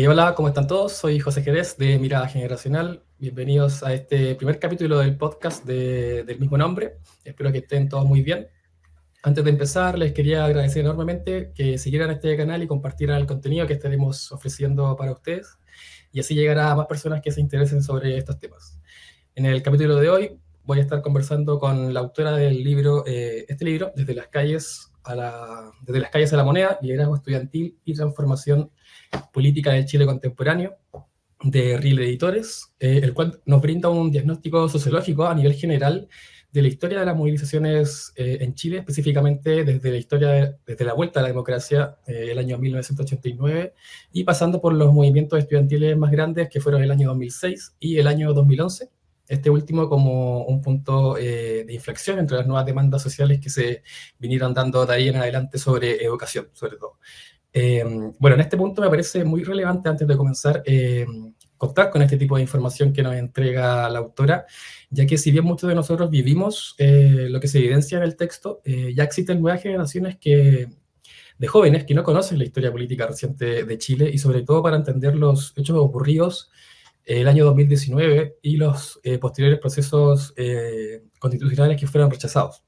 Hola, ¿cómo están todos? Soy José Jerez de Mirada Generacional. Bienvenidos a este primer capítulo del podcast del mismo nombre. Espero que estén todos muy bien. Antes de empezar, les quería agradecer enormemente que siguieran este canal y compartieran el contenido que estaremos ofreciendo para ustedes y así llegará a más personas que se interesen sobre estos temas. En el capítulo de hoy voy a estar conversando con la autora del libro, este libro, Desde las calles a la moneda, liderazgo estudiantil y transformación política del Chile contemporáneo, de Riel Editores, el cual nos brinda un diagnóstico sociológico a nivel general de la historia de las movilizaciones en Chile, específicamente desde la vuelta a la democracia, el año 1989, y pasando por los movimientos estudiantiles más grandes que fueron el año 2006 y el año 2011. Este último como un punto de inflexión entre las nuevas demandas sociales que se vinieron dando de ahí en adelante sobre educación, sobre todo. Bueno, en este punto me parece muy relevante, antes de comenzar, contar con este tipo de información que nos entrega la autora, ya que si bien muchos de nosotros vivimos lo que se evidencia en el texto, ya existen nuevas generaciones de jóvenes que no conocen la historia política reciente de Chile y sobre todo para entender los hechos ocurridos el año 2019 y los posteriores procesos constitucionales que fueron rechazados.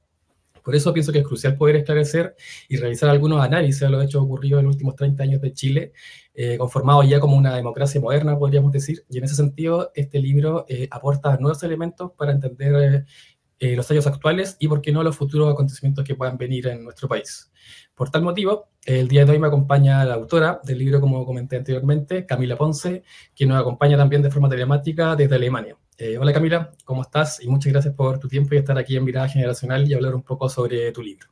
Por eso pienso que es crucial poder esclarecer y realizar algunos análisis de los hechos ocurridos en los últimos 30 años de Chile, conformado ya como una democracia moderna, podríamos decir, y en ese sentido este libro aporta nuevos elementos para entender los años actuales y, por qué no, los futuros acontecimientos que puedan venir en nuestro país. Por tal motivo, el día de hoy me acompaña la autora del libro, como comenté anteriormente, Camila Ponce, quien nos acompaña también de forma telemática desde Alemania. Hola Camila, ¿cómo estás? Y muchas gracias por tu tiempo y estar aquí en Mirada Generacional y hablar un poco sobre tu libro.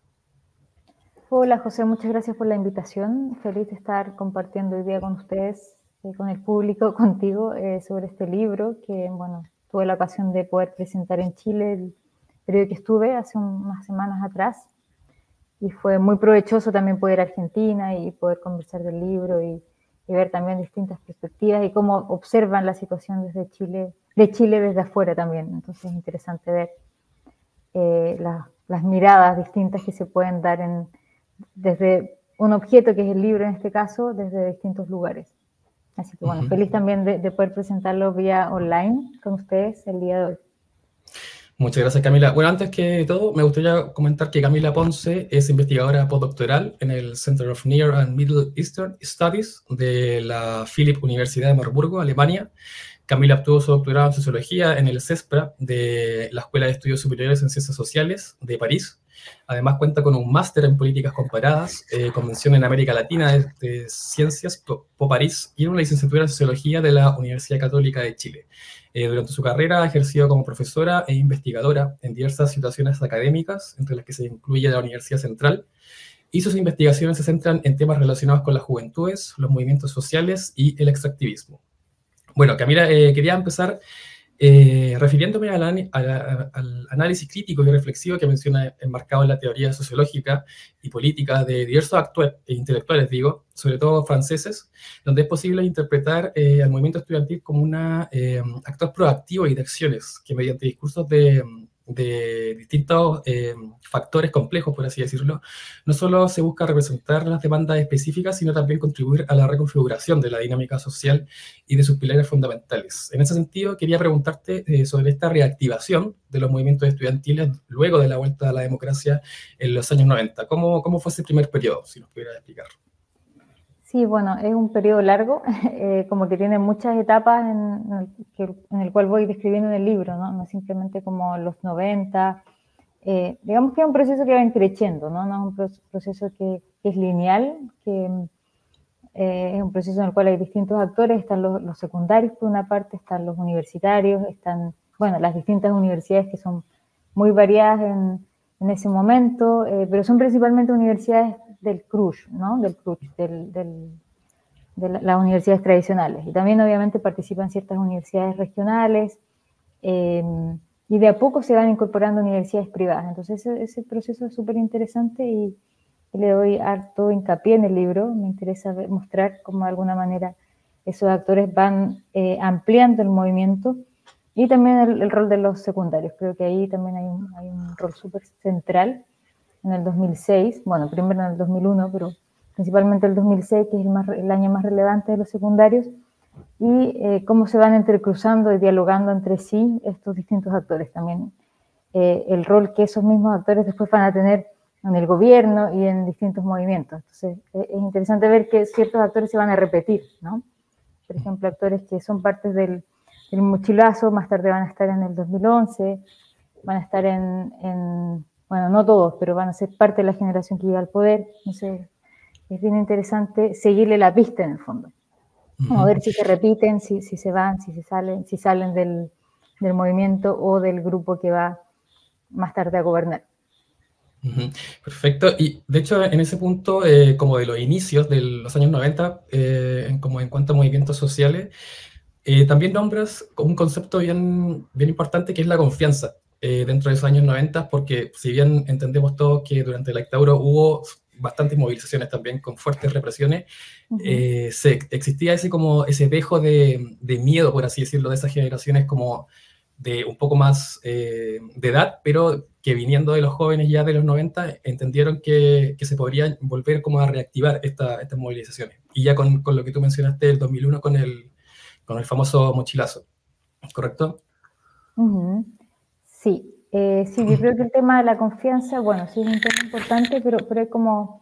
Hola José, muchas gracias por la invitación. Feliz de estar compartiendo hoy día con ustedes, con el público, contigo, sobre este libro que, bueno, tuve la ocasión de poder presentar en Chile el periodo que estuve hace unas semanas atrás. Y fue muy provechoso también poder ir a Argentina y poder conversar del libro y ver también distintas perspectivas y cómo observan la situación desde Chile, de Chile desde afuera también. Entonces es interesante ver las miradas distintas que se pueden dar desde un objeto que es el libro en este caso, desde distintos lugares. Así que bueno, feliz también de poder presentarlo vía online con ustedes el día de hoy. Muchas gracias, Camila. Bueno, antes que todo, me gustaría comentar que Camila Ponce es investigadora postdoctoral en el Center of Near and Middle Eastern Studies de la Philipp Universidad de Marburgo, Alemania. Camila obtuvo su doctorado en Sociología en el CESPRA de la Escuela de Estudios Superiores en Ciencias Sociales de París. Además cuenta con un máster en Políticas Comparadas, Convención en América Latina de Ciencias po París y una licenciatura en Sociología de la Universidad Católica de Chile. Durante su carrera ha ejercido como profesora e investigadora en diversas situaciones académicas, entre las que se incluye la Universidad Central, y sus investigaciones se centran en temas relacionados con las juventudes, los movimientos sociales y el extractivismo. Bueno, Camila, quería empezar refiriéndome al análisis crítico y reflexivo que menciona enmarcado en la teoría sociológica y política de diversos intelectuales, digo, sobre todo franceses, donde es posible interpretar al movimiento estudiantil como un actor proactivo y de acciones que mediante discursos de distintos factores complejos, por así decirlo, no solo se busca representar las demandas específicas, sino también contribuir a la reconfiguración de la dinámica social y de sus pilares fundamentales. En ese sentido, quería preguntarte sobre esta reactivación de los movimientos estudiantiles luego de la vuelta a la democracia en los años 90. ¿Cómo fue ese primer periodo, si nos pudiera explicar? Sí, bueno, es un periodo largo, como que tiene muchas etapas en el cual voy describiendo en el libro, ¿no? No simplemente como los 90, digamos que es un proceso que va creciendo, ¿no? No es un proceso que es lineal, que es un proceso en el cual hay distintos actores, están los secundarios por una parte, están los universitarios, están, bueno, las distintas universidades que son muy variadas en ese momento, pero son principalmente universidades del CRUSH, ¿no? Del CRUSH, de las universidades tradicionales. Y también obviamente participan ciertas universidades regionales y de a poco se van incorporando universidades privadas. Entonces ese proceso es súper interesante y le doy harto hincapié en el libro. Me interesa mostrar cómo de alguna manera esos actores van ampliando el movimiento y también el rol de los secundarios. Creo que ahí también hay un rol súper central en el 2006, bueno, primero en el 2001, pero principalmente el 2006, que es el año más relevante de los secundarios, y cómo se van entrecruzando y dialogando entre sí estos distintos actores también. El rol que esos mismos actores después van a tener en el gobierno y en distintos movimientos. Entonces, es interesante ver que ciertos actores se van a repetir, ¿no? Por ejemplo, actores que son partes del mochilazo, más tarde van a estar en el 2011, van a estar bueno, no todos, pero van a ser parte de la generación que llega al poder. Entonces, es bien interesante seguirle la pista en el fondo. Vamos a ver si se repiten, si se van, si salen del movimiento o del grupo que va más tarde a gobernar. Perfecto, y de hecho en ese punto, como de los inicios de los años 90, como en cuanto a movimientos sociales, también nombras un concepto bien, bien importante que es la confianza dentro de esos años 90, porque si bien entendemos todos que durante la dictadura hubo bastantes movilizaciones también con fuertes represiones, existía ese dejo de miedo, por así decirlo, de esas generaciones como de un poco más de edad, pero que viniendo de los jóvenes ya de los 90, entendieron que se podrían volver como a reactivar estas movilizaciones. Y ya con lo que tú mencionaste del 2001 con el famoso mochilazo, ¿correcto? Sí, sí, yo creo que el tema de la confianza, bueno, sí es un tema importante, pero es como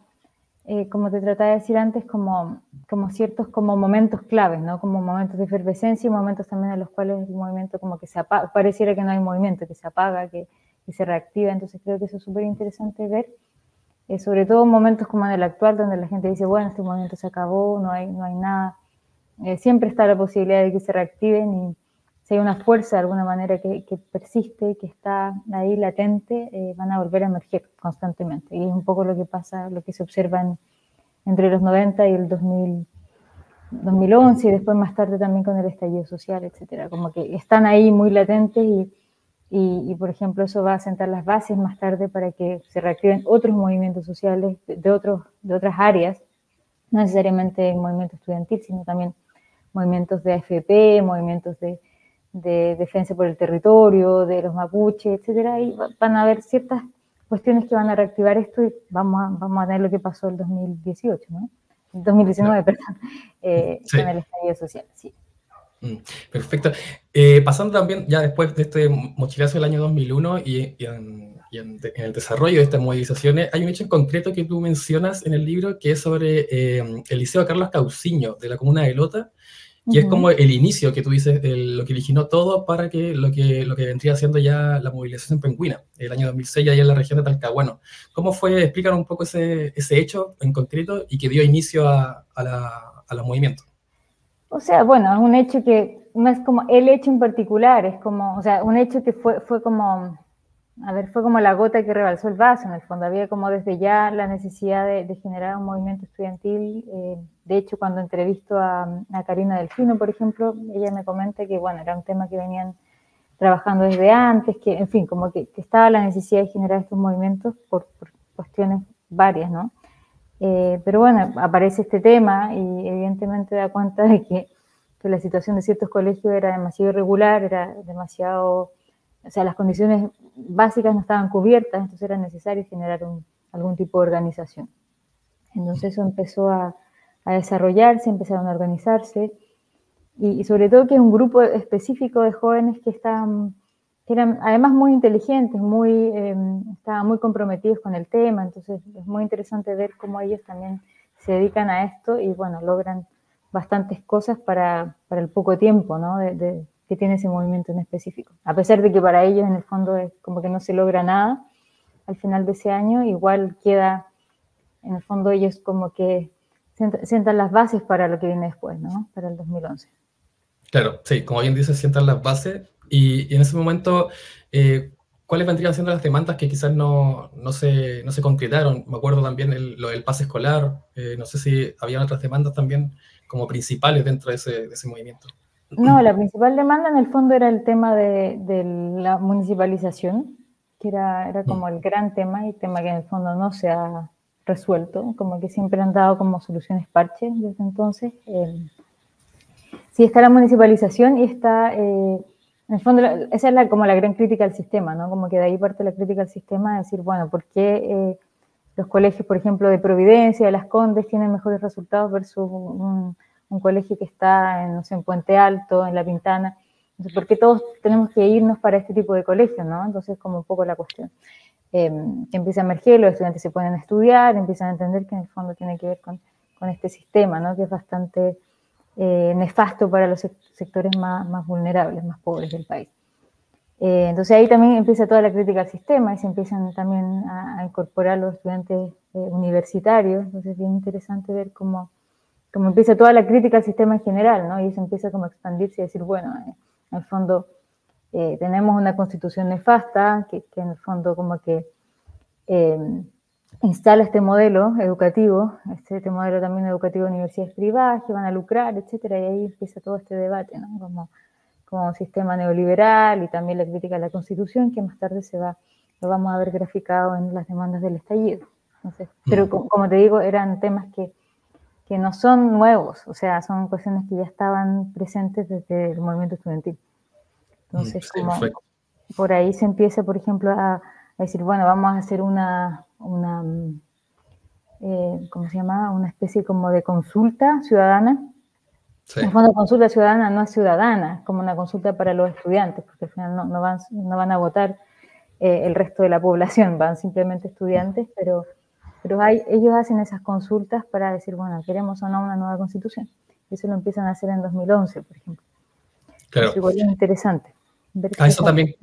te trataba de decir antes, como ciertos como momentos claves, ¿no? Como momentos de efervescencia y momentos también en los cuales el movimiento como que se apaga, pareciera que no hay movimiento, que se apaga, que se reactiva. Entonces creo que eso es súper interesante ver, sobre todo momentos como en el actual, donde la gente dice, bueno, este movimiento se acabó, no hay nada. Siempre está la posibilidad de que se reactiven y si hay una fuerza de alguna manera que persiste, que está ahí latente, van a volver a emerger constantemente. Y es un poco lo que pasa, lo que se observa entre los 90 y el 2011 y después más tarde también con el estallido social, etcétera. Como que están ahí muy latentes y por ejemplo, eso va a sentar las bases más tarde para que se reactiven otros movimientos sociales de otras áreas, no necesariamente el movimiento estudiantil, sino también movimientos de AFP, movimientos de defensa por el territorio, de los mapuches, etcétera, y van a haber ciertas cuestiones que van a reactivar esto y vamos a ver lo que pasó el 2018, ¿no? El 2019, perdón, Sí. con el estallido social, sí. Perfecto. Pasando también, ya después de este mochilazo del año 2001 y en el desarrollo de estas movilizaciones, hay un hecho en concreto que tú mencionas en el libro que es sobre el Liceo Carlos Cauciño de la comuna de Lota, que es como el inicio que tú dices, lo que originó todo para que lo que vendría siendo ya la movilización pingüina, el año 2006, allá en la región de Talcahuano. ¿Cómo fue? Explícanos un poco ese hecho en concreto y que dio inicio a los movimientos. O sea, bueno, es un hecho que no es como el hecho en particular, es como, o sea, un hecho que fue como, a ver, fue como la gota que rebalsó el vaso, en el fondo. Había como desde ya la necesidad de generar un movimiento estudiantil. De hecho, cuando entrevisto a Karina Delfino, por ejemplo, ella me comenta que, bueno, era un tema que venían trabajando desde antes, que, en fin, como que estaba la necesidad de generar estos movimientos por cuestiones varias, ¿no? Pero bueno, aparece este tema y evidentemente da cuenta de que la situación de ciertos colegios era demasiado irregular, era demasiado, o sea, las condiciones básicas no estaban cubiertas, entonces era necesario generar algún tipo de organización. Entonces eso empezó a desarrollarse, empezaron a organizarse y sobre todo que es un grupo específico de jóvenes que eran además muy inteligentes, estaban muy comprometidos con el tema, entonces es muy interesante ver cómo ellos también se dedican a esto y bueno, logran bastantes cosas para el poco tiempo, ¿no? que tiene ese movimiento en específico. A pesar de que para ellos en el fondo es como que no se logra nada al final de ese año, igual queda, en el fondo ellos como que sientan las bases para lo que viene después, ¿no? Para el 2011. Claro, sí, como bien dices, sientan las bases y en ese momento, ¿cuáles vendrían siendo las demandas que quizás no se concretaron? Me acuerdo también lo del pase escolar, no sé si había otras demandas también como principales dentro de ese movimiento. No, la principal demanda en el fondo era el tema de la municipalización, que era como el gran tema y tema que en el fondo no se ha resuelto, como que siempre han dado como soluciones parches desde entonces. Sí, está la municipalización y está, en el fondo, esa es como la gran crítica al sistema, ¿no? Como que de ahí parte la crítica al sistema, de decir, bueno, ¿por qué los colegios, por ejemplo, de Providencia, de Las Condes, tienen mejores resultados versus un colegio que está no sé, en Puente Alto, en La Pintana. Entonces, ¿por qué todos tenemos que irnos para este tipo de colegios, ¿no? Entonces, como un poco la cuestión. Que empieza a emerger, los estudiantes se ponen a estudiar, empiezan a entender que en el fondo tiene que ver con este sistema, ¿no? Que es bastante nefasto para los sectores más vulnerables, más pobres del país. Entonces ahí también empieza toda la crítica al sistema y se empiezan también a incorporar los estudiantes universitarios. Entonces es bien interesante ver cómo empieza toda la crítica al sistema en general, ¿no? Y eso empieza como a expandirse y decir, bueno, en el fondo tenemos una constitución nefasta que en el fondo como que instala este modelo educativo, este modelo también educativo de universidades privadas que van a lucrar, etcétera, y ahí empieza todo este debate, ¿no? Como sistema neoliberal y también la crítica a la Constitución, que más tarde lo vamos a ver graficado en las demandas del estallido. Entonces, pero como te digo, eran temas que no son nuevos, o sea, son cuestiones que ya estaban presentes desde el movimiento estudiantil. Entonces, sí, como por ahí se empieza, por ejemplo, a decir, bueno, vamos a hacer ¿cómo se llama? Una especie como de consulta ciudadana. Sí. En el fondo, consulta ciudadana no es ciudadana, es como una consulta para los estudiantes, porque al final no van a votar el resto de la población, van simplemente estudiantes, pero ellos hacen esas consultas para decir, bueno, queremos o no una nueva constitución. Y eso lo empiezan a hacer en 2011, por ejemplo. Claro. Es igual interesante. A eso también,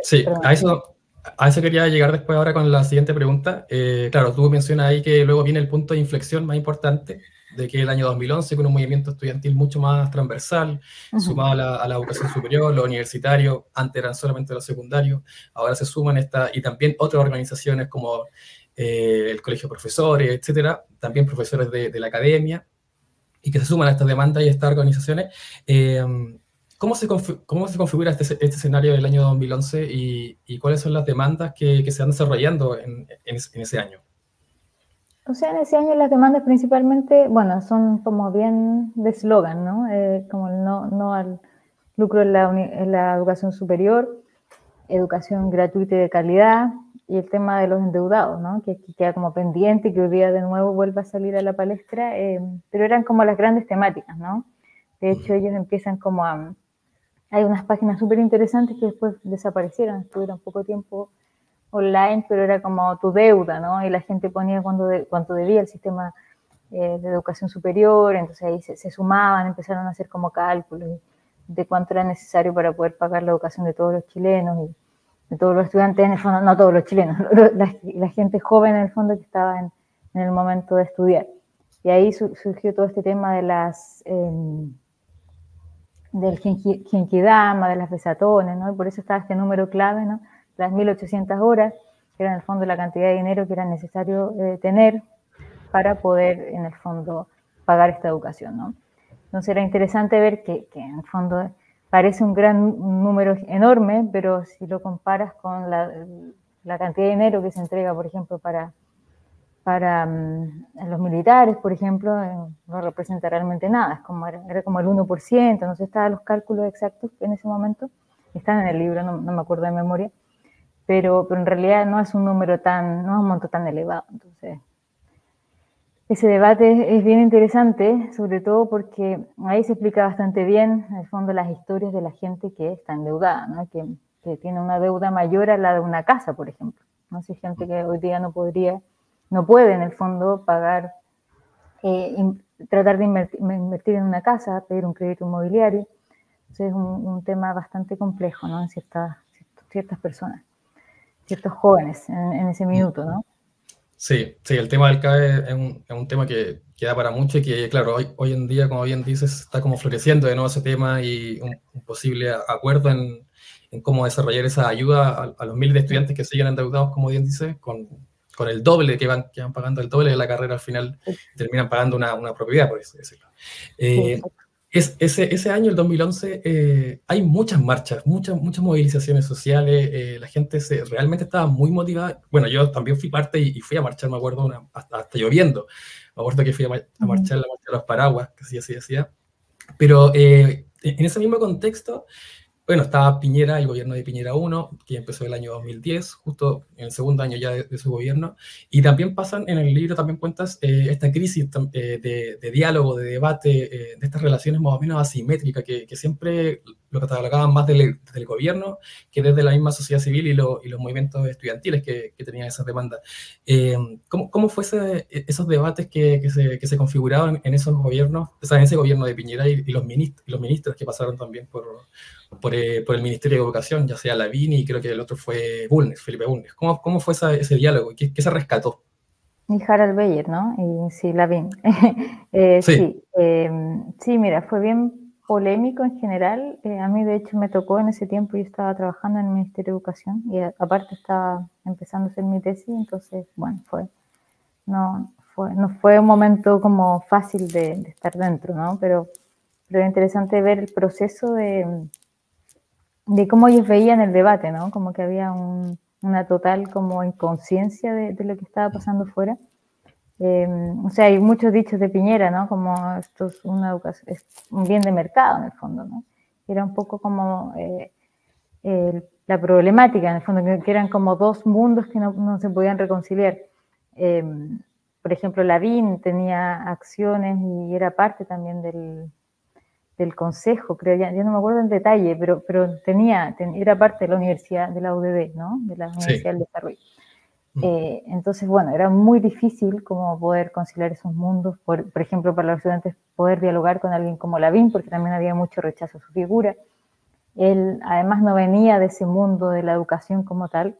sí, a eso quería llegar después ahora con la siguiente pregunta. Claro, tú mencionas ahí que luego viene el punto de inflexión más importante, de que el año 2011, con un movimiento estudiantil mucho más transversal, sumado a la educación superior, los universitarios, antes eran solamente los secundarios, ahora se suman y también otras organizaciones como el Colegio de Profesores, etcétera, también profesores de la academia, y que se suman a estas demandas y a estas organizaciones. ¿Cómo se configura este escenario del año 2011 y cuáles son las demandas que se van desarrollando en ese año? O sea, en ese año las demandas principalmente, bueno, son como bien de eslogan, ¿no? Como el no al lucro en la educación superior, educación gratuita y de calidad, y el tema de los endeudados, ¿no? Que queda como pendiente, que hoy día de nuevo vuelva a salir a la palestra, pero eran como las grandes temáticas, ¿no? De hecho, ellos empiezan como hay unas páginas súper interesantes que después desaparecieron, estuvieron poco tiempo online, pero era como tu deuda, ¿no? Y la gente ponía cuánto debía el sistema de educación superior, entonces ahí se sumaban, empezaron a hacer como cálculos de cuánto era necesario para poder pagar la educación de todos los chilenos y de todos los estudiantes, en el fondo, no todos los chilenos, la gente joven en el fondo que estaba en el momento de estudiar. Y ahí surgió todo este tema de del genkidama, de las besatones, ¿no? Y por eso estaba este número clave, ¿no? Las 1.800 horas, que era en el fondo la cantidad de dinero que era necesario tener para poder, en el fondo, pagar esta educación, ¿no? Entonces era interesante ver que en el fondo parece un número enorme, pero si lo comparas con la cantidad de dinero que se entrega, por ejemplo, para los militares, por ejemplo, no representa realmente nada, era como el 1%, no sé, estaban los cálculos exactos en ese momento, están en el libro, no me acuerdo de memoria, pero en realidad no es un número no es un monto tan elevado. Entonces, ese debate es bien interesante, sobre todo porque ahí se explica bastante bien, en el fondo, las historias de la gente que está endeudada, ¿no? Que tiene una deuda mayor a la de una casa, por ejemplo, ¿no? Si hay gente que hoy día no puede, en el fondo, pagar, tratar de invertir en una casa, pedir un crédito inmobiliario. Entonces es un tema bastante complejo, ¿no? En ciertas personas, ciertos jóvenes en ese minuto, ¿no? Sí, el tema del CAE es un tema que da para mucho y que, claro, hoy en día, como bien dices, está como floreciendo de nuevo ese tema y un posible acuerdo en cómo desarrollar esa ayuda a los miles de estudiantes que siguen endeudados, como bien dices, con el doble, que van pagando el doble de la carrera al final, terminan pagando una propiedad, por así decirlo. Ese año, el 2011, hay muchas marchas, muchas movilizaciones sociales, la gente realmente estaba muy motivada. Bueno, yo también fui parte y fui a marchar, me acuerdo, hasta lloviendo. Me acuerdo que fui a marchar la marcha de los paraguas, que así decía. Pero en ese mismo contexto, bueno, estaba Piñera, el gobierno de Piñera 1, que empezó el año 2010, justo en el segundo año ya de su gobierno, y también pasan, en el libro también cuentas esta crisis de diálogo, de debate, de estas relaciones más o menos asimétricas, que siempre lo catalogaban más del gobierno que desde la misma sociedad civil y los movimientos estudiantiles que tenían esas demandas. ¿Cómo fue esos debates que se configuraban en esos gobiernos, o sea, en ese gobierno de Piñera y los ministros que pasaron también por el Ministerio de Educación, ya sea Lavín y creo que el otro fue Bulnes, Felipe Bulnes? ¿Cómo fue ese diálogo? ¿Qué se rescató? Y Harald Beyer, ¿no? Y sí, Lavín. Sí. Sí, mira, fue bien polémico en general. A mí, de hecho, me tocó en ese tiempo, yo estaba trabajando en el Ministerio de Educación y aparte estaba empezando a hacer mi tesis, entonces, bueno, no fue un momento como fácil de estar dentro, ¿no? Pero era interesante ver el proceso de cómo ellos veían el debate, ¿no? Como que había una total como inconsciencia de lo que estaba pasando fuera. O sea, hay muchos dichos de Piñera, ¿no? Como esto es una educación, es un bien de mercado en el fondo, ¿no? Era un poco como la problemática en el fondo, que eran como dos mundos que no se podían reconciliar. Por ejemplo, Lavín tenía acciones y era parte también del consejo, creo, ya no me acuerdo en detalle, pero era parte de la universidad, de la UDD, ¿no? De la Universidad del Desarrollo. Entonces, bueno, era muy difícil como poder conciliar esos mundos, por ejemplo, para los estudiantes poder dialogar con alguien como Lavín, porque también había mucho rechazo a su figura. Él además no venía de ese mundo de la educación como tal,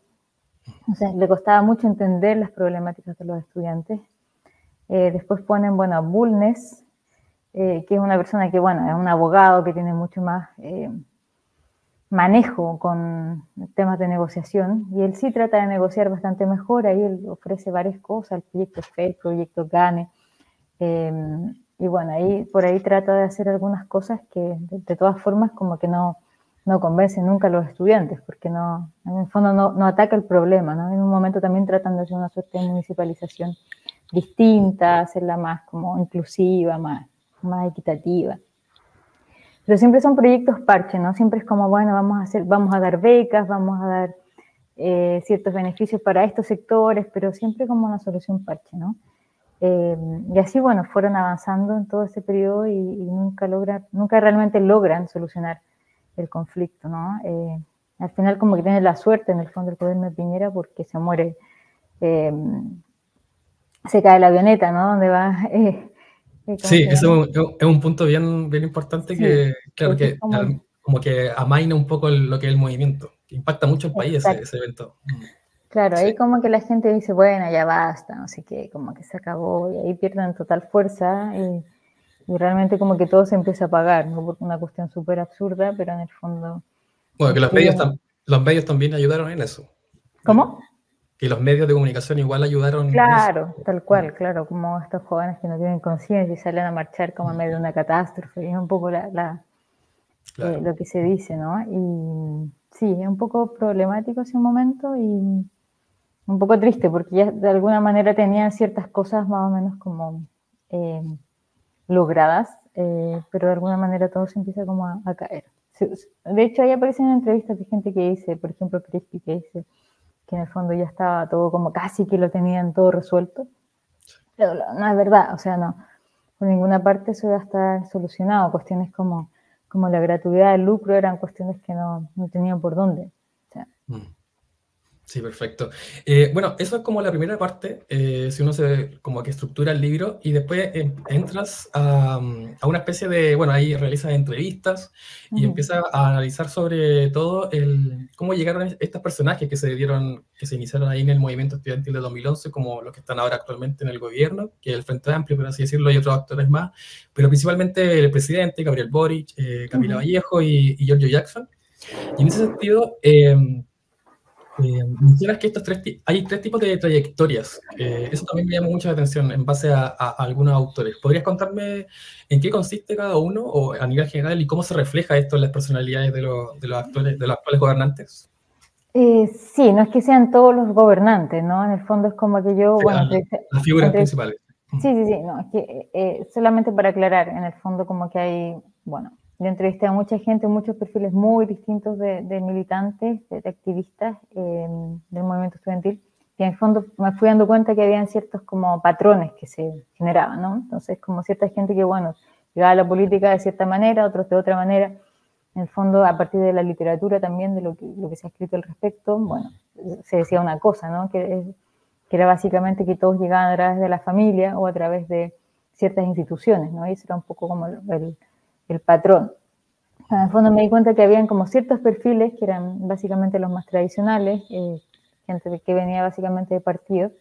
o sea, le costaba mucho entender las problemáticas de los estudiantes. Después ponen, bueno, a Bulnes, que es una persona que, bueno, es un abogado que tiene mucho más manejo con temas de negociación, y él sí trata de negociar bastante mejor. Ahí él ofrece varias cosas, el proyecto FED, el proyecto GANE, y bueno, por ahí trata de hacer algunas cosas que de todas formas como que no convencen nunca a los estudiantes, porque en el fondo no ataca el problema, ¿no? En un momento también tratan de hacer una suerte de municipalización distinta, hacerla más como inclusiva, más equitativa. Pero siempre son proyectos parche, ¿no? Siempre es como, bueno, vamos a dar becas, vamos a dar ciertos beneficios para estos sectores, pero siempre como una solución parche, ¿no? Y así, bueno, fueron avanzando en todo ese periodo y nunca realmente logran solucionar el conflicto, ¿no? Al final como que tiene la suerte en el fondo del gobierno de Piñera porque se muere, se cae la avioneta, ¿no? Donde va... Sí, eso es un punto bien importante sí, que, claro, que es que como que amaina un poco lo que es el movimiento, que impacta mucho el país ese evento. Claro, Sí. ahí como que la gente dice, bueno, ya basta, no sé qué, como que se acabó, y ahí pierden total fuerza y realmente como que todo se empieza a apagar, ¿no? Por una cuestión súper absurda, pero en el fondo... Bueno, que los medios también ayudaron en eso. ¿Cómo? Que los medios de comunicación igual ayudaron en eso. Claro, tal cual, claro, como estos jóvenes que no tienen conciencia y salen a marchar como en medio de una catástrofe, y es un poco Claro. lo que se dice, ¿no? Y sí, es un poco problemático ese momento y un poco triste, porque ya de alguna manera tenían ciertas cosas más o menos como logradas, pero de alguna manera todo se empieza como a caer. De hecho, ahí aparecen entrevistas de gente que dice, por ejemplo, Crispy, que dice que en el fondo ya estaba todo como casi que lo tenían todo resuelto. Pero no es verdad, o sea, no, por ninguna parte eso iba a estar solucionado. Cuestiones como la gratuidad, el lucro, eran cuestiones que no tenían por dónde. O sea. Sí, perfecto. Bueno, eso es como la primera parte, si uno como que estructura el libro y después entras a una especie de, bueno, ahí realizas entrevistas y empiezas a analizar sobre todo cómo llegaron estos personajes que se iniciaron ahí en el movimiento estudiantil de 2011, como los que están ahora actualmente en el gobierno, que es el Frente Amplio, por así decirlo, y otros actores más, pero principalmente el presidente, Gabriel Boric, Camila Vallejo y Giorgio Jackson. Y en ese sentido... mencionas que hay tres tipos de trayectorias. Eso también me llama mucho la atención en base a algunos autores. ¿Podrías contarme en qué consiste cada uno o a nivel general y cómo se refleja esto en las personalidades de los actores, de los actuales gobernantes? Sí, no es que sean todos los gobernantes, ¿no? En el fondo es como que yo, bueno, las figuras principales. Sí, no, es que solamente para aclarar, en el fondo como que hay, bueno, yo entrevisté a mucha gente, muchos perfiles muy distintos de militantes, de activistas del movimiento estudiantil, y en el fondo me fui dando cuenta que habían ciertos como patrones que se generaban, ¿no? Entonces, como cierta gente que, bueno, llegaba a la política de cierta manera, otros de otra manera. En el fondo, a partir de la literatura también, de lo que se ha escrito al respecto, bueno, se decía una cosa, ¿no? Que era básicamente que todos llegaban a través de la familia o a través de ciertas instituciones, ¿no? Y eso era un poco como el patrón. En el fondo me di cuenta que habían como ciertos perfiles que eran básicamente los más tradicionales, gente que venía básicamente de partidos,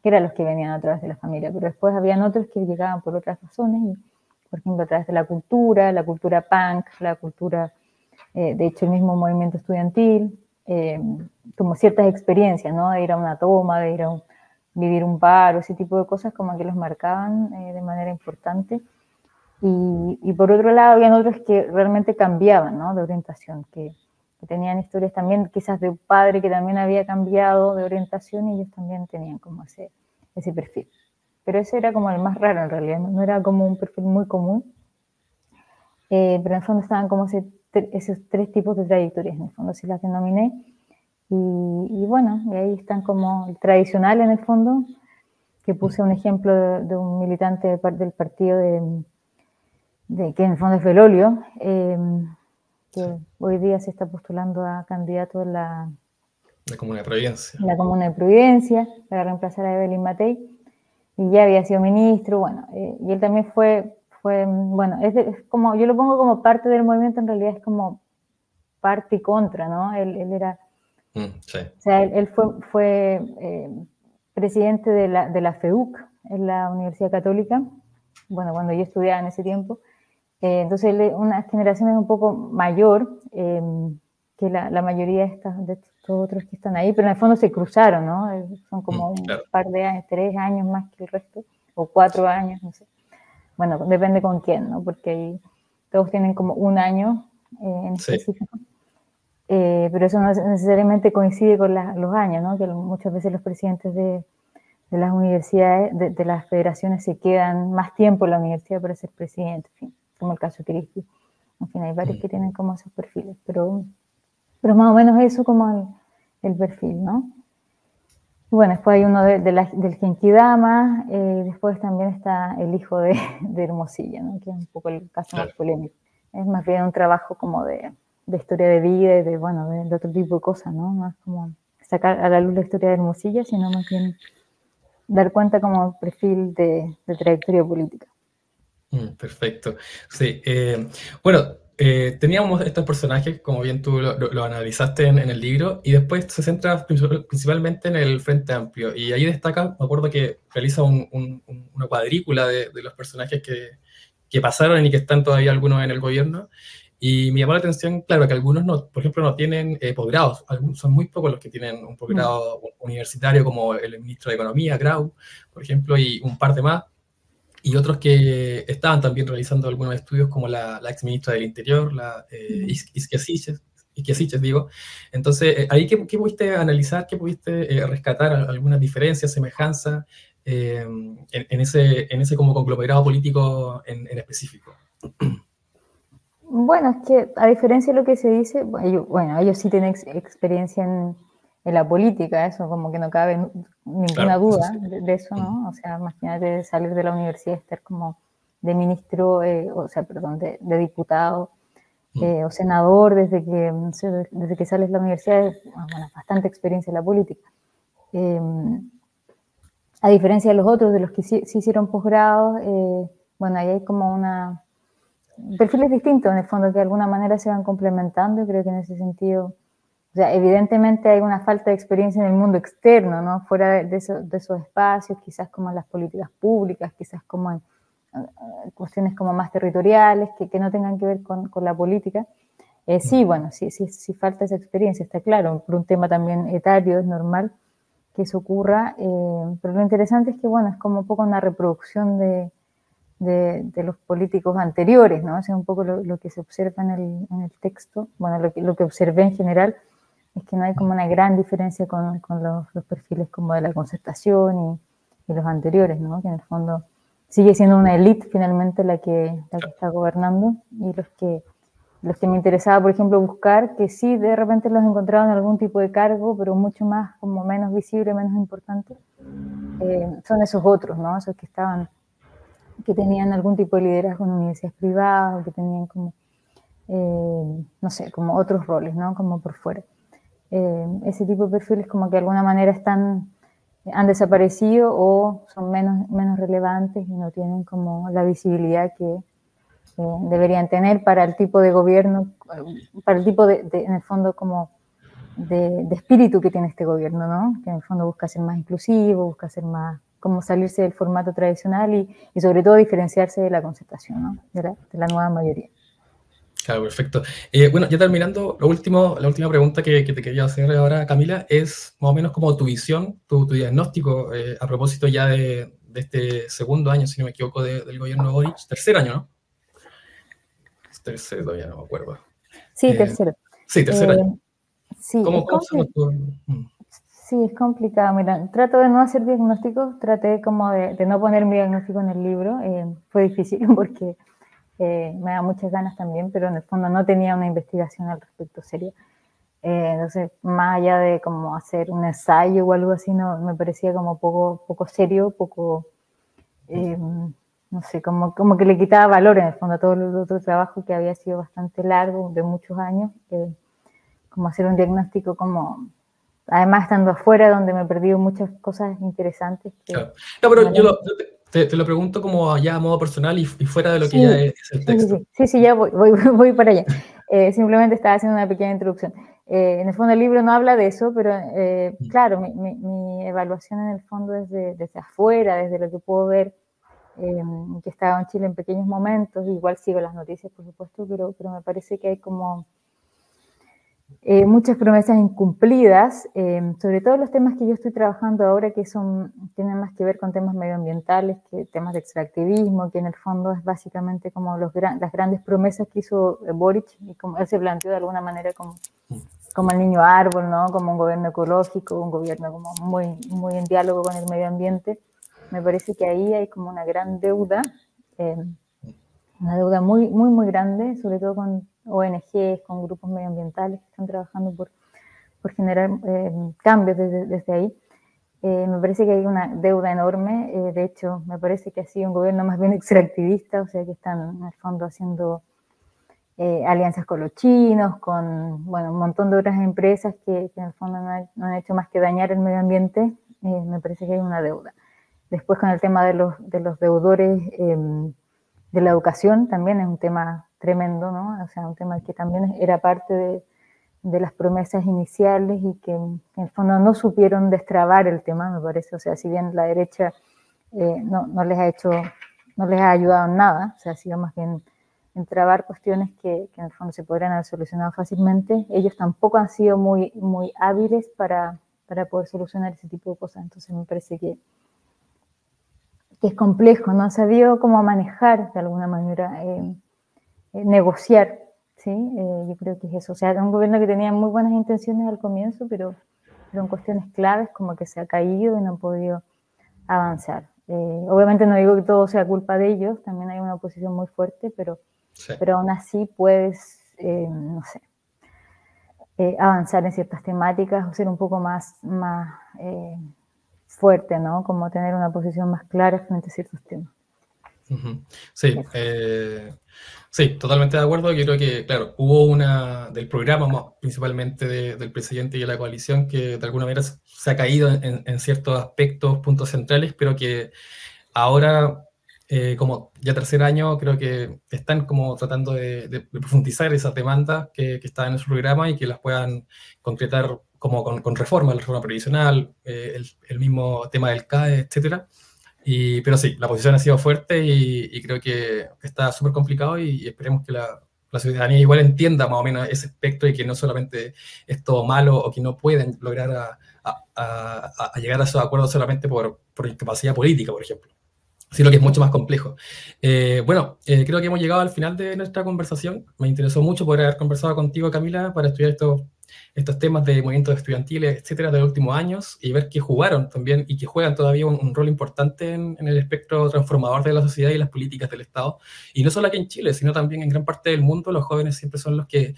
que eran los que venían a través de la familia, pero después habían otros que llegaban por otras razones, y, por ejemplo, a través de la cultura punk, la cultura, de hecho, el mismo movimiento estudiantil, como ciertas experiencias, ¿no? De ir a una toma, de ir a vivir un paro, ese tipo de cosas como que los marcaban de manera importante. Y por otro lado, habían otros que realmente cambiaban, ¿no? De orientación, que tenían historias también, quizás de un padre que también había cambiado de orientación y ellos también tenían como ese perfil. Pero ese era como el más raro en realidad, no era como un perfil muy común, pero en el fondo estaban como esos tres tipos de trayectorias, en el fondo así las denominé. Y bueno, y ahí están como el tradicional en el fondo, que puse un ejemplo de un militante del partido que en el fondo es Belolio, que hoy día se está postulando a candidato en la Comuna de Providencia. En la Comuna de Providencia, para reemplazar a Evelyn Matei, y ya había sido ministro, bueno, y él también fue bueno, es como, yo lo pongo como parte del movimiento, en realidad es como parte y contra, ¿no? Él era, sí. O sea, él fue presidente de la FEUC, en la Universidad Católica, bueno, cuando yo estudiaba en ese tiempo. Entonces, él es una generación un poco mayor que la mayoría de estos otros que están ahí, pero en el fondo se cruzaron, ¿no? Son como un par de años, 3 años más que el resto, o 4 años, no sé. Bueno, depende con quién, ¿no? Porque ahí todos tienen como un año en específico. Sí. Pero eso no necesariamente coincide con los años, ¿no? Que muchas veces los presidentes de las universidades, de las federaciones, se quedan más tiempo en la universidad para ser presidente, en fin, como el caso de Cristi. En fin, hay varios que tienen como esos perfiles, pero más o menos eso como el perfil, ¿no? Y bueno, después hay uno del Genkidama, después también está el hijo de Hermosilla, ¿no? Que es un poco el caso más polémico. Es más bien un trabajo como de historia de vida y de otro tipo de cosas, ¿no? Más como sacar a la luz la historia de Hermosilla, sino más bien dar cuenta como perfil de trayectoria política. Perfecto. Sí. Bueno, teníamos estos personajes, como bien tú lo analizaste en el libro, y después se centra principalmente en el Frente Amplio. Y ahí destaca, me acuerdo que realiza una cuadrícula de los personajes que pasaron y que están todavía algunos en el gobierno. Y me llamó la atención, claro, que algunos, no, por ejemplo, no tienen posgrados. Son muy pocos los que tienen un posgrado universitario, como el ministro de Economía, Grau, por ejemplo, y un par de más. Y otros que estaban también realizando algunos estudios, como la exministra del Interior, la Isquiasiches, digo. Entonces, ahí, ¿qué pudiste analizar? ¿Qué pudiste rescatar? ¿Algunas diferencias, semejanzas en ese como conglomerado político en específico? Bueno, es que a diferencia de lo que se dice, ellos sí tienen experiencia en la política, eso como que no cabe ninguna duda de eso, ¿no? O sea, imagínate salir de la universidad y estar como de ministro, de diputado o senador desde que sales de la universidad, bastante experiencia en la política. A diferencia de los otros, de los que sí hicieron posgrados, ahí hay como perfiles distintos en el fondo que de alguna manera se van complementando, y creo que en ese sentido, o sea, evidentemente hay una falta de experiencia en el mundo externo, ¿no? Fuera de esos espacios, quizás como en las políticas públicas, quizás como en cuestiones como más territoriales, que no tengan que ver con la política. Sí falta esa experiencia, está claro, por un tema también etario, es normal que eso ocurra, pero lo interesante es que, es como un poco una reproducción de los políticos anteriores, ¿no? O sea, un poco lo que se observa en el texto, lo que observé en general, es que no hay como una gran diferencia con los perfiles como de la Concertación y los anteriores, ¿no? Que en el fondo sigue siendo una élite finalmente la que está gobernando, y los que los que me interesaba, por ejemplo, buscar, que sí, de repente los encontraba en algún tipo de cargo, pero mucho más, como menos visible, menos importante, son esos otros, ¿no? Esos que estaban, que tenían algún tipo de liderazgo en universidades privadas, o que tenían como, no sé, como otros roles, ¿no? Como por fuera. Ese tipo de perfiles como que de alguna manera han desaparecido o son menos relevantes y no tienen como la visibilidad que deberían tener para el tipo de gobierno, para el tipo en el fondo, como de espíritu que tiene este gobierno, ¿no? Que en el fondo busca ser más inclusivo, busca ser más, como salirse del formato tradicional y sobre todo diferenciarse de la concertación, ¿no? De la nueva mayoría. Claro, perfecto. Bueno, ya terminando, la última pregunta que te quería hacer ahora, Camila, es más o menos como tu visión, tu diagnóstico, a propósito ya de este segundo año, si no me equivoco, del gobierno Boric, tercer año, ¿no? Tercero, ya no me acuerdo. Sí, tercero. Sí, tercer año. Sí, ¿Cómo sí, es complicado. Mira, trato de no hacer diagnósticos, traté como de no poner mi diagnóstico en el libro. Fue difícil porque me da muchas ganas también, pero en el fondo no tenía una investigación al respecto seria. Entonces, más allá de como hacer un ensayo o algo así, no, me parecía como poco serio, poco, no sé, como que le quitaba valor en el fondo a todo el otro trabajo que había sido bastante largo, de muchos años, como hacer un diagnóstico como, además estando afuera, donde me he perdido muchas cosas interesantes. Claro. No, pero yo te lo pregunto como ya a modo personal y fuera de lo que ya es el texto. Sí, ya voy para allá. Simplemente estaba haciendo una pequeña introducción. En el fondo el libro no habla de eso, pero claro, mi evaluación en el fondo es desde afuera, desde lo que puedo ver, que he estado en Chile en pequeños momentos, igual sigo las noticias, por supuesto, pero me parece que hay como muchas promesas incumplidas, sobre todo los temas que yo estoy trabajando ahora, que tienen más que ver con temas medioambientales, que temas de extractivismo, que en el fondo es básicamente como las grandes promesas que hizo Boric, y como él se planteó de alguna manera como el niño árbol, ¿no? Como un gobierno ecológico, un gobierno como muy en diálogo con el medio ambiente. Me parece que ahí hay como una gran deuda, una deuda muy grande, sobre todo con ONGs, con grupos medioambientales que están trabajando por generar cambios desde ahí. Me parece que hay una deuda enorme. De hecho, me parece que ha sido un gobierno más bien extractivista, o sea que están en el fondo haciendo alianzas con los chinos, con un montón de otras empresas que en el fondo no han hecho más que dañar el medio ambiente. Me parece que hay una deuda. Después, con el tema de los deudores de la educación, también es un tema tremendo, ¿no? O sea, un tema que también era parte de las promesas iniciales y que en el fondo no supieron destrabar el tema, me parece. O sea, si bien la derecha no les ha ayudado en nada, o sea, ha sido más bien entrabar cuestiones que en el fondo se podrían haber solucionado fácilmente, ellos tampoco han sido muy hábiles para poder solucionar ese tipo de cosas. Entonces me parece que es complejo, no han sabido cómo manejar de alguna manera, negociar, ¿sí? Yo creo que es eso. O sea, un gobierno que tenía muy buenas intenciones al comienzo, pero en cuestiones claves como que se ha caído y no ha podido avanzar. Obviamente no digo que todo sea culpa de ellos, también hay una oposición muy fuerte, pero aún así puedes, no sé, avanzar en ciertas temáticas o ser un poco más fuerte, ¿no? Como tener una posición más clara frente a ciertos temas. Sí, sí, totalmente de acuerdo. Yo creo que, claro, hubo del programa principalmente del presidente y de la coalición que de alguna manera se ha caído en ciertos aspectos, puntos centrales, pero que ahora, como ya tercer año, creo que están como tratando de profundizar esas demandas que estaban en su programa y que las puedan concretar como con reforma, la reforma previsional, el mismo tema del CAE, etcétera. Pero sí, la posición ha sido fuerte y creo que está súper complicado y esperemos que la ciudadanía igual entienda más o menos ese aspecto y que no solamente es todo malo o que no pueden lograr a llegar a esos acuerdos solamente por incapacidad política, por ejemplo, sino que es mucho más complejo. Creo que hemos llegado al final de nuestra conversación. Me interesó mucho poder haber conversado contigo, Camila, para estudiar estos temas de movimientos estudiantiles, etcétera, de los últimos años, y ver que jugaron también y que juegan todavía un rol importante en el espectro transformador de la sociedad y las políticas del Estado. Y no solo aquí en Chile, sino también en gran parte del mundo, los jóvenes siempre son los que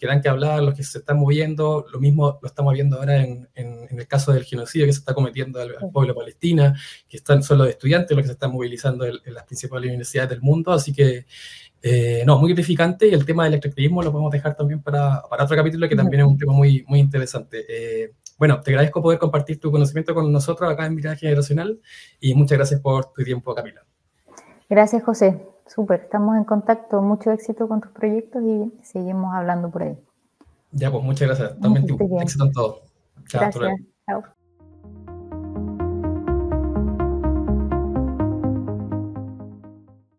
dan que hablar, los que se están moviendo. Lo mismo lo estamos viendo ahora en el caso del genocidio que se está cometiendo al pueblo de Palestina, que son los estudiantes los que se están movilizando en las principales universidades del mundo. Así que no, muy gratificante, y el tema del electroactivismo lo podemos dejar también para otro capítulo, que también es un tema muy, muy interesante. Bueno, te agradezco poder compartir tu conocimiento con nosotros acá en Mirada Generacional, y muchas gracias por tu tiempo, Camila. Gracias, José. Súper, estamos en contacto. Mucho éxito con tus proyectos y seguimos hablando por ahí. Ya, pues muchas gracias. También éxito en todo. Chao, gracias. Chao.